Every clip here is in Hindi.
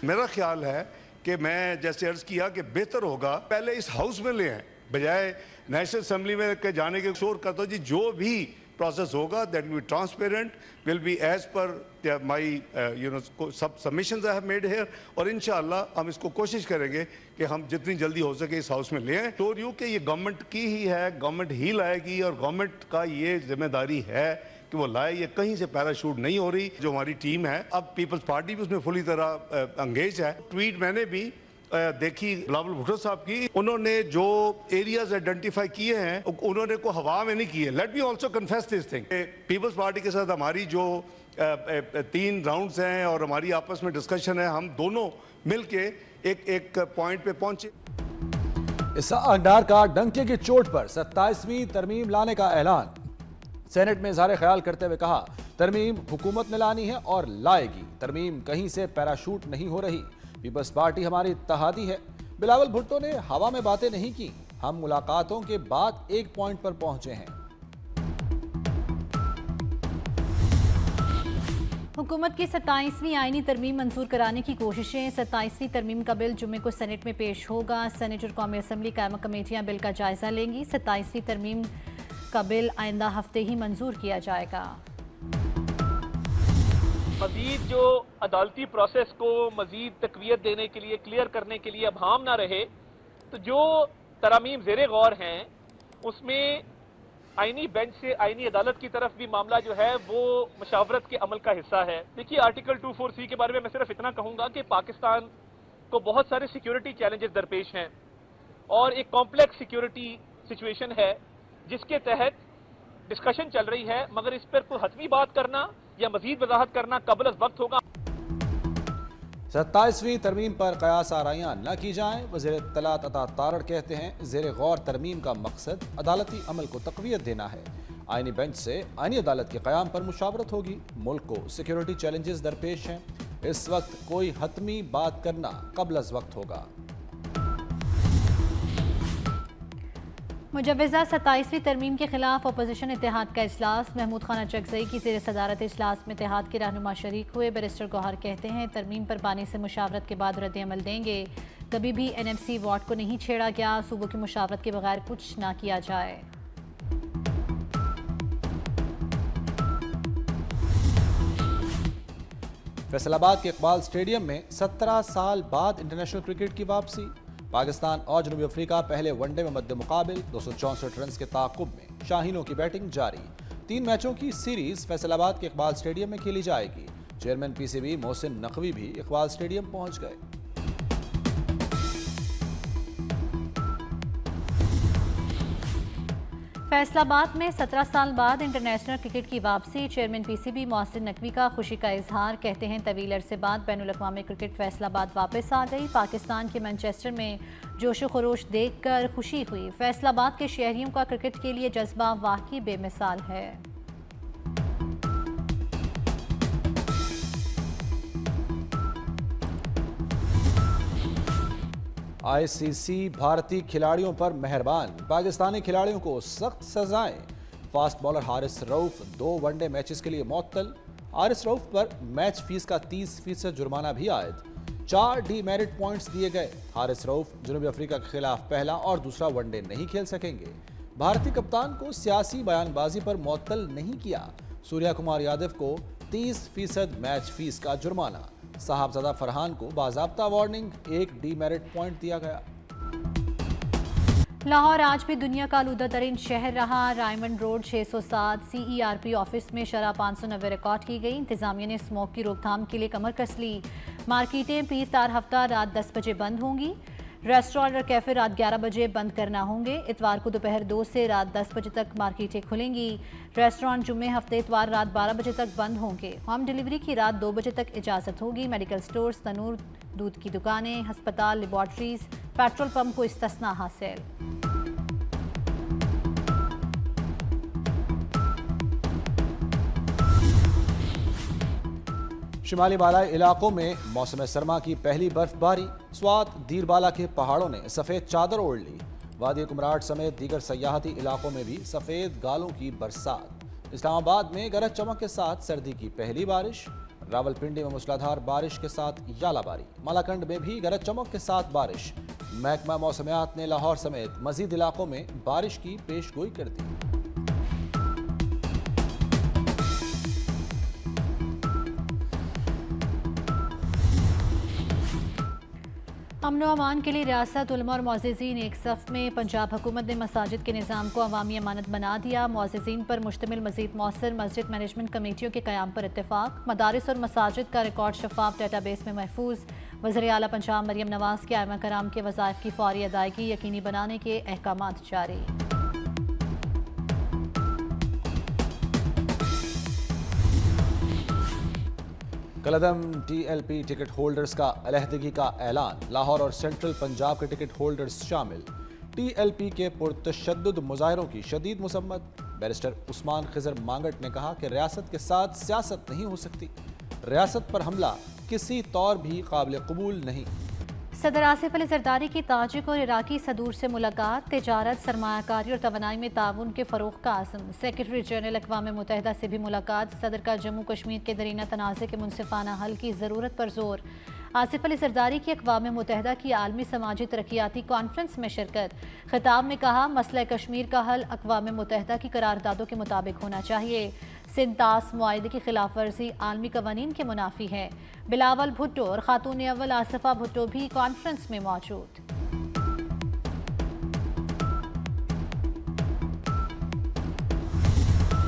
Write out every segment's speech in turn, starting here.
मेरा ख्याल है कि मैं जैसे अर्ज किया कि बेहतर होगा पहले इस हाउस में ले आए बजाय नेशनल असेंबली में के जाने के शोर करता जी। जो भी प्रोसेस होगा that will be transparent, will be as per my sub submissions I have made here, और इंशाअल्लाह हम इसको कोशिश करेंगे कि हम जितनी जल्दी हो सके इस हाउस में ले आएँ। तो यू कि ये गवर्नमेंट की ही है, गवर्नमेंट ही लाएगी और गवर्नमेंट का ये जिम्मेदारी है कि वो लाए। ये कहीं से पैराशूट नहीं हो रही। जो हमारी टीम है, अब पीपल्स पार्टी भी उसमें फुली तरह एंगेज है। ट्वीट मैंने भी देखी बिलावल भुट्टो साहब की, उन्होंने जो एरियाज आइडेंटिफाई किए हैं उन्होंने को हवा में नहीं किए। Let me also confess this thing, Peoples Party के साथ हमारी जो 3 राउंड्स हैं और हमारी आपस में डिस्कशन है, हम दोनों मिलके एक पॉइंट पे पहुंचे। इसहाक डार का डंके की चोट पर 27वीं तरमीम लाने का ऐलान। सेनेट में इजहार ख्याल करते हुए कहा, तरमीम हुकूमत ने लानी है और लाएगी। तरमीम कहीं से पैराशूट नहीं हो रही। पीपल्स पार्टी हमारी इत्तेहादी है। बिलावल भुट्टो ने हवा में बातें नहीं की। हम मुलाकातों के बाद एक पॉइंट पर पहुंचे हैं। हुकूमत की 27वीं आईनी तरमीम मंजूर कराने की कोशिशें। 27वीं तरमीम का बिल जुम्मे को सेनेट में पेश होगा। सेनेट और कौमी असम्बली कायमा कमेटियां बिल का जायजा लेंगी। 27वीं तरमीम का बिल आइंदा हफ्ते ही मंजूर किया जाएगा। मजीद जो अदालती प्रोसेस को मजीद तकवीत देने के लिए, क्लियर करने के लिए अब हम ना रहे, तो जो तरामीम ज़ेरे गौर हैं उसमें आईनी बेंच से आईनी अदालत की तरफ भी मामला जो है वो मशावरत के अमल का हिस्सा है। देखिए, आर्टिकल 24C के बारे में मैं सिर्फ इतना कहूंगा कि पाकिस्तान को बहुत सारे सिक्योरिटी चैलेंजेस दरपेश हैं और एक कॉम्प्लेक्स सिक्योरिटी सिचुएशन है जिसके तहत डिस्कशन चल रही है, मगर इस पर कोई हतमी बात करना या मजीद वजाहत करना कबल वक्त होगा। 27वीं तरमीम पर कयास आराइयां न की जाएं। वज़ीर इत्तलात अता तारड़ कहते हैं, ज़ेरे गौर तरमीम का मकसद अदालती अमल को तक़वियत देना है। आईनी बेंच से आईनी अदालत के क़याम पर मुशावरत होगी। मुल्क को सिक्योरिटी चैलेंजेस दरपेश हैं। इस वक्त कोई हतमी बात करना कबल अज़ वक्त होगा। मुजव्वज़ा 27वीं तरमीम के खिलाफ अपोजिशन इत्तेहाद का इजलास। महमूद खान अचकज़ई की ज़ेर सदारत इजलास में इत्तेहाद के रहनुमा शरीक हुए। बैरिस्टर गौहर कहते हैं, तरमीम पर बानी से मुशावरत के बाद रद्द अमल देंगे। कभी भी NMC वार्ड को नहीं छेड़ा गया। सूबों की मुशावरत के बगैर कुछ ना किया जाए। फैसलाबाद के इकबाल स्टेडियम में 17 साल बाद इंटरनेशनल क्रिकेट की वापसी। पाकिस्तान और जनूबी अफ्रीका पहले वनडे में मद्दे मुकाबिल 264 रन के ताक़ुब में शाहीनों की बैटिंग जारी। 3 मैचों की सीरीज फैसलाबाद के इकबाल स्टेडियम में खेली जाएगी। चेयरमैन PCB मोहसिन नकवी भी इकबाल स्टेडियम पहुंच गए। फैसलाबाद में 17 साल बाद इंटरनेशनल क्रिकेट की वापसी। चेयरमैन PCB मोहसिन नकवी का खुशी का इजहार। कहते हैं, तवील अरसे बाद बैनुल अक़वामी क्रिकेट फैसलाबाद वापस आ गई। पाकिस्तान के मैनचेस्टर में जोश व खरोश देख कर खुशी हुई। फैसलाबाद के शहरियों का क्रिकेट के लिए जज्बा वाकई बेमिसाल है। ICC भारतीय खिलाड़ियों पर मेहरबान। पाकिस्तानी खिलाड़ियों को सख्त सजाएं। Fast bowler Haris Rauf 2 one day matches के लिए मुअत्तल। हारिस रऊफ पर मैच फीस का 30% जुर्माना भी आयद। 4 डीमेरिट पॉइंट्स दिए गए। हारिस रऊफ जनूबी अफ्रीका के खिलाफ पहला और दूसरा वनडे नहीं खेल सकेंगे। भारतीय कप्तान को सियासी बयानबाजी पर मुअत्तल नहीं किया। सूर्या कुमार यादव को 30% मैच फीस का जुर्माना। साहबजादा फरहान को बाज़ाब्ता वार्निंग, 1 डीमेरिट पॉइंट दिया गया। लाहौर आज भी दुनिया का आलूदा तरीन शहर रहा। रायमंड रोड 607 CERP ऑफिस में शरह 590 रिकॉर्ड की गई। इंतजामिया ने स्मोक की रोकथाम के लिए कमर कस ली। मार्केटें पीर तार हफ्ता रात 10 बजे बंद होंगी। रेस्टोरेंट और कैफे रात 11 बजे बंद करना होंगे। इतवार को दोपहर 2 से रात 10 बजे तक मार्केटें खुलेंगी। रेस्टोरेंट जुम्मे हफ्ते इतवार रात 12 बजे तक बंद होंगे। होम डिलीवरी की रात 2 बजे तक इजाज़त होगी। मेडिकल स्टोर्स, तनूर, दूध की दुकानें, हस्पताल, लेबॉर्ट्रीज, पेट्रोल पंप को इस्तिस्ना हासिल। शिमाली बालाई इलाकों में मौसम सरमा की पहली बर्फबारी। स्वात दीरबाला के पहाड़ों ने सफ़ेद चादर ओढ़ ली। वादी कुमराट समेत दीगर सयाहती इलाकों में भी सफ़ेद गालों की बरसात। इस्लामाबाद में गरज चमक के साथ सर्दी की पहली बारिश। रावलपिंडी में मूसलाधार बारिश के साथ यालाबारी, मालाकंड में भी गरज चमक के साथ बारिश। महकमा मौसमियात ने लाहौर समेत मजीद इलाकों में बारिश की पेशगोई कर दी। अमन व अमान के लिए रियासत, उलमा और मुअज़्ज़िज़ीन एक सफ़ में। पंजाब हुकूमत ने मसाजिद के निज़ाम को अवामी अमानत बना दिया। मुअज़्ज़िज़ीन पर मुश्तमिल मज़ीद मौसर मस्जिद मैनेजमेंट कमेटियों के क़याम पर इत्तेफाक। मदारिस और मसाजिद का रिकॉर्ड शफाफ डेटाबेस में महफूज। वज़ीर आला पंजाब मरियम नवाज़ के आइमा कराम के वज़ाइफ की फौरी अदायगी यकीनी बनाने के अहकामात जारी। कलदम TLP टिकट होल्डर्स का अलहदगी का ऐलान, लाहौर और सेंट्रल पंजाब के टिकट होल्डर्स शामिल। TLP के पुरतशद्दुद मुजाहिरों की शदीद मुसम्मत। बैरिस्टर उस्मान खिजर मांगट ने कहा कि रियासत के साथ सियासत नहीं हो सकती, रियासत पर हमला किसी तौर भी काबिल कबूल नहीं। सदर आसिफ अली जरदारी की ताजिक और इराकी सदूर से मुलाकात, तिजारत, सरमायाकारी और तवानाई में ताउन के फ़रोग़ का आज़म। सेक्रेटरी जनरल अक़वाम मुत्तहिदा से भी मुलाकात, सदर का जम्मू कश्मीर के दरीना तनाज़े के मुनसिफ़ाना हल की ज़रूरत पर जोर। आसिफ अली जरदारी की अक़वाम मुत्तहिदा की आलमी समाजी तरक्याती कॉन्फ्रेंस में शिरकत। खिताब में कहा, मसला कश्मीर का हल अक़वाम मुत्तहिदा की करारदादों के मुताबिक होना चाहिए। सिंतास मुआहिदे की खिलाफ वर्जी आलमी कवानीन के मुनाफी है। बिलावल भुट्टो और खातून अव्वल आसिफा भुट्टो भी कॉन्फ्रेंस में मौजूद।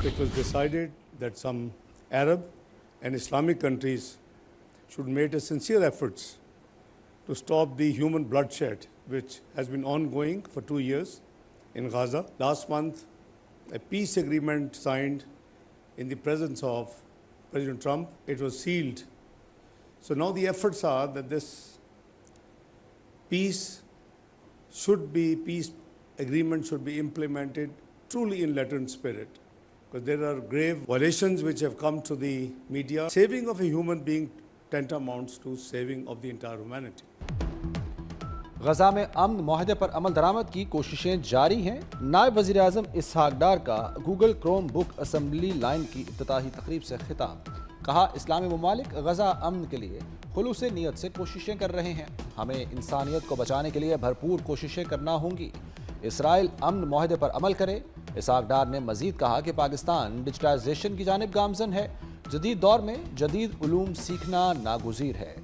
It was decided that some Arab and Islamic countries should make a sincere efforts to stop the human bloodshed which has been ongoing for 2 years in Gaza. Last month, a peace agreement signed in the presence of President Trump. It was sealed. So now the efforts are that this peace agreement should be implemented truly in letter and spirit. Because there are grave violations which have come to the media. Saving of a human being tantamounts to saving of the entire humanity. गजा में अमन मुआहदे पर अमल दरामद की कोशिशें जारी हैं। नायब वज़ीर आज़म इसहाक डार का Google Chrome book assembly line की इफ्तिताही तकरीब से खिताब। कहा, इस्लामी ममालिक गजा अमन के लिए खुलूस नीयत से कोशिशें कर रहे हैं। हमें इंसानियत को बचाने के लिए भरपूर कोशिशें करना होंगी। इसराइल अमन मुआहदे पर अमल करे। इसहाक डार ने मजीद कहा कि पाकिस्तान डिजिटाइजेशन की जानिब गामजन है। जदीद दौर में जदीद उलूम सीखना नागुज़ीर है।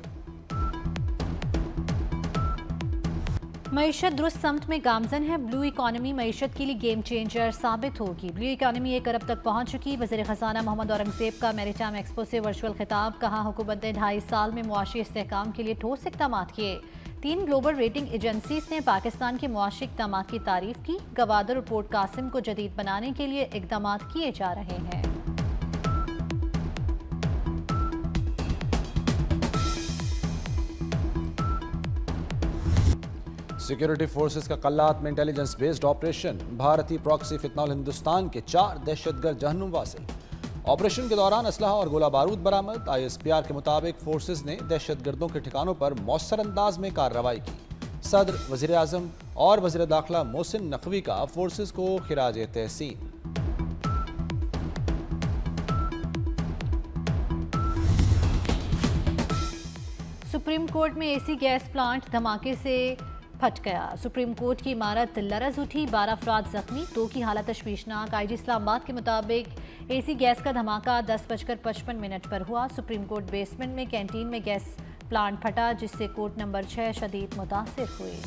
मईशत दुरुस्त समत में गामजन है। ब्लू इकॉनमी मईशत के लिए गेम चेंजर साबित होगी। ब्लू इकॉनमी 1 अरब तक पहुंच चुकी। वज़ीर ख़ज़ाना मोहम्मद औरंगज़ेब का मैरीटाइम एक्सपो से वर्चुअल खिताब। कहा, हुकूमत ने 2.5 साल में मुआशी इस्तेहकाम के लिए ठोस इक़दामात किए। 3 ग्लोबल रेटिंग एजेंसीज ने पाकिस्तान के मुआशी इक़दामात की तारीफ की। गवादर और पोर्ट कासिम को जदीद बनाने के लिए इक़दामात किए जा रहे हैं। सिक्योरिटी फोर्सेस का कल्लात में इंटेलिजेंस बेस्ड ऑपरेशन। भारतीय प्रॉक्सी फितनौल हिंदुस्तान के 4 दहशतगर्द जहन्नुम वासिल। ऑपरेशन के दौरान असलहा और गोला बारूद बरामद। ISPR के मुताबिक फोर्सेस ने दहशतगर्दों के ठिकानों पर मौसर अंदाज में कार्रवाई की। सदर, वज़ीर आज़म और वज़ीर दाखिला मोहसिन नकवी का फोर्सेस को खिराज तहसीन। सुप्रीम कोर्ट में AC गैस प्लांट धमाके से फट गया। सुप्रीम कोर्ट की इमारत लरज उठी। 12 अफराद जख्मी, 2 की हालत तशवीशनाक। IG इस्लामाबाद के मुताबिक AC गैस का धमाका 10:55 पर हुआ। सुप्रीम कोर्ट बेसमेंट में कैंटीन में गैस प्लांट फटा, जिससे कोर्ट नंबर 6 शदीद मुतासिर हुई।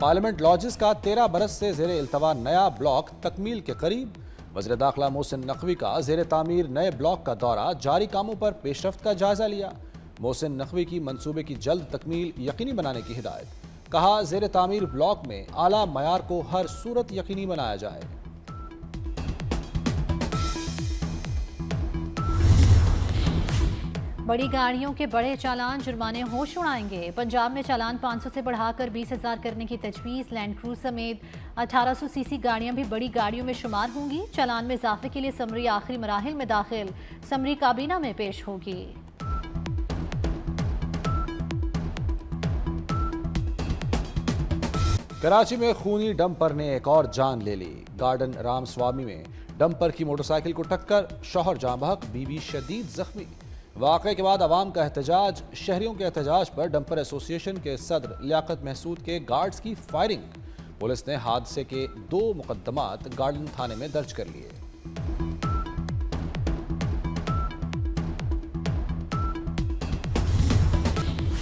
पार्लियामेंट लॉजेस का 13 बरस से ज़ेर इल्तवा नया ब्लॉक तकमील के करीब। वज़ीर दाखिला मोहसिन नकवी का ज़ेर तामीर नए ब्लॉक का दौरा, जारी कामों पर पेशरफ्त का जायजा लिया। मोहसिन नकवी की मंसूबे की जल्द तकमील यकीनी बनाने की हिदायत। कहा, ज़ेर तामीर ब्लॉक में आला मयार को हर सूरत यकीनी बनाया जाए। बड़ी गाड़ियों के बड़े चालान, जुर्माने होश उड़ाएंगे। पंजाब में चालान 500 से बढ़ाकर 20,000 करने की तजवीज़। लैंड क्रूज समेत 1800 सीसी गाड़ियां भी बड़ी गाड़ियों में शुमार होंगी। चालान में इजाफे के लिए समरी आखिरी मराहिल में दाखिल। समरी काबीना में पेश होगी। कराची में खूनी डंपर ने एक और जान ले ली। गार्डन रामस्वामी में डंपर की मोटरसाइकिल को टक्कर, शौहर जाँ बहक, बीवी शदीद जख्मी। वाक़े के बाद अवाम का एहतजाज। शहरियों के एहतजाज पर डंपर एसोसिएशन के सदर लियाकत महसूद के गार्ड्स की फायरिंग। पुलिस ने हादसे के 2 मुकदमात गार्डन थाने में दर्ज कर लिए।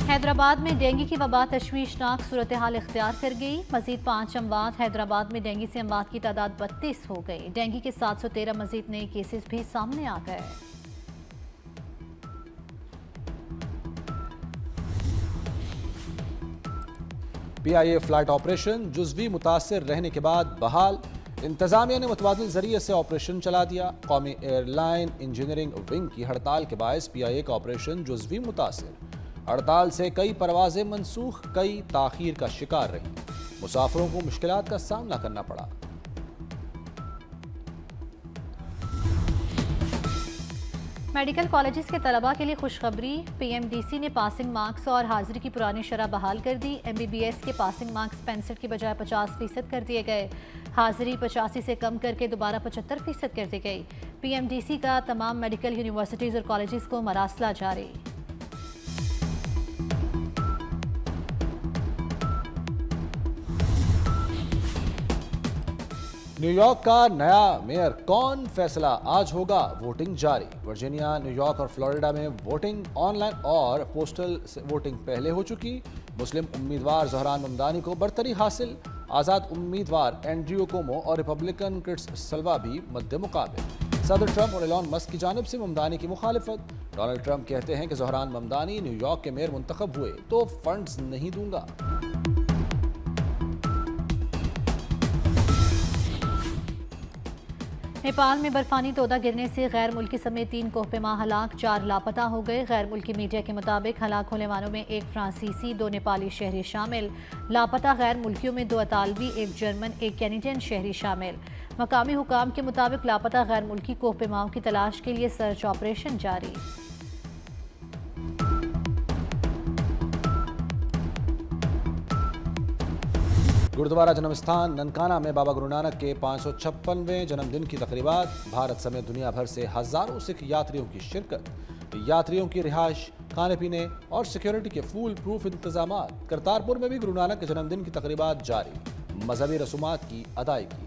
हैदराबाद में डेंगू की वबा तशवीशनाक सूरत हाल इख्तियार कर गई। मजीद 5 अमवात। हैदराबाद में डेंगू से अमवात की तादाद 32 हो गई। डेंगू के 713 मजीद नए केसेस भी सामने आ गए। PIA फ्लाइट ऑपरेशन जुज़वी मुतासिर रहने के बाद बहाल। इंतजामिया ने मुतबादिल जरिए से ऑपरेशन चला दिया। कौमी एयरलाइन इंजीनियरिंग विंग की हड़ताल के बायस PIA का ऑपरेशन जुज़वी मुतासिर। हड़ताल से कई परवाजें मनसूख, कई ताखीर का शिकार रहीं। मुसाफिरों को मुश्किलात का सामना करना पड़ा। मेडिकल कॉलेजेस के तलबा के लिए खुशखबरी। PMDC ने पासिंग मार्क्स और हाजिरी की पुरानी शरह बहाल कर दी। MBBS के पासिंग मार्क्स 65 की बजाय 50% कर दिए गए। हाजिरी 85 से कम करके दोबारा 75% कर दी गई। PMDC का तमाम मेडिकल यूनिवर्सिटीज़ और कॉलेजेस को मरासला जारी। न्यूयॉर्क का नया मेयर कौन, फैसला आज होगा। वोटिंग जारी। वर्जीनिया, न्यूयॉर्क और फ्लोरिडा में वोटिंग ऑनलाइन और पोस्टल वोटिंग पहले हो चुकी। मुस्लिम उम्मीदवार ज़हरान ममदानी को बरतरी हासिल। आज़ाद उम्मीदवार एंड्रयू कोमो और रिपब्लिकन क्रिस सल्वा भी मद्दे मुकाबिल। सदर ट्रंप और एलन मस्क की जानिब से ममदानी की मुखालिफत। डोनाल्ड ट्रंप कहते हैं कि ज़हरान ममदानी न्यूयॉर्क के मेयर मुंतखब हुए तो फंड्स नहीं दूंगा। नेपाल में बर्फानी तोदा गिरने से गैर मुल्की समेत 3 कोहपेमा हलाक, 4 लापता हो गए। गैर मुल्की मीडिया के मुताबिक हलाक होने वालों में 1 फ्रांसीसी, 2 नेपाली शहरी शामिल। लापता गैर मुल्कियों में 2 अतालवी, 1 जर्मन, 1 कैनेडियन शहरी शामिल। मकामी हुकाम के मुताबिक लापता गैर मुल्की कोहपेमाओं की तलाश के लिए सर्च ऑपरेशन जारी। गुरुद्वारा जन्मस्थान ननकाना में बाबा गुरु नानक के 556वें जन्मदिन की तकरीबात। भारत समेत दुनिया भर से हजारों सिख यात्रियों की शिरकत। यात्रियों की रिहाइश, खाने पीने और सिक्योरिटी के फूल प्रूफ इंतजाम। करतारपुर में भी गुरु नानक के जन्मदिन की तकरीबात जारी। मजहबी रसूमात की अदायगी।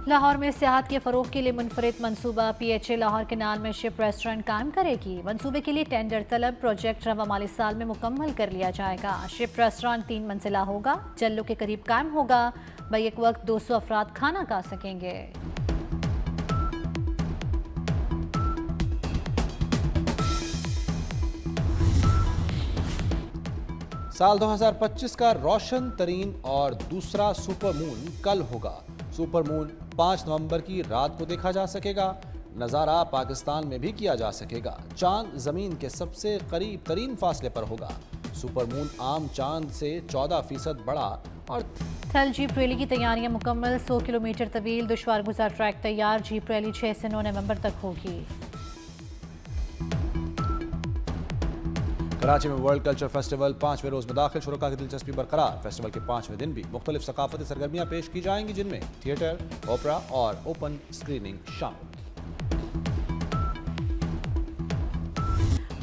लाहौर में सियाहत के फ़रोग के लिए मुनफरिद मनसूबा। PHA लाहौर के नाल में शिप रेस्टोरेंट कायम करेगी। मनसूबे के लिए टेंडर तलब। प्रोजेक्ट रवा माली साल में मुकम्मल कर लिया जाएगा। शिप रेस्टोरेंट 3 मंजिला होगा। जल्लों के करीब कायम होगा। बैक वक्त 200 अफराद खाना खा सकेंगे। साल 2025 का रोशन तरीन और दूसरा सुपर मून कल होगा। सुपर मून 5 नवंबर की रात को देखा जा सकेगा। नज़ारा पाकिस्तान में भी किया जा सकेगा। चांद ज़मीन के सबसे करीब तरीन फासले पर होगा। सुपर मून आम चांद से 14% बड़ा और थल जीप रैली की तैयारियां मुकम्मल। 100 किलोमीटर तवील दुश्वार गुजार ट्रैक तैयार। जीप रैली 6 से 9 नवंबर तक होगी। कराची में वर्ल्ड कल्चर फेस्टिवल 5वें रोज में दाखिल। शुरका की दिलचस्पी बरकरार। फेस्टिवल के 5वें दिन भी मुख्तलिफ सकाफती सरगर्मियाँ पेश की जाएंगी, जिनमें थिएटर, ओपरा और ओपन स्क्रीनिंग शामिल।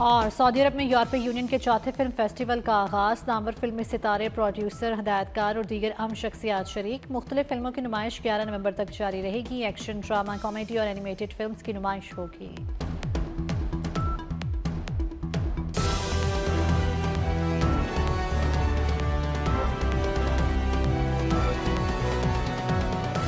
और सऊदी अरब में यूरोपीय यूनियन के 4थे फिल्म फेस्टिवल का आगाज। नामवर फिल्मी सितारे, प्रोड्यूसर, हदायतकार और दीगर अहम शख्सियात शरीक। मुख्तलिफ फिल्मों की नुमाइश 11 नवंबर तक जारी रहेगी। एक्शन, ड्रामा, कॉमेडी और एनिमेटेड फिल्म्स की नुमाइश होगी।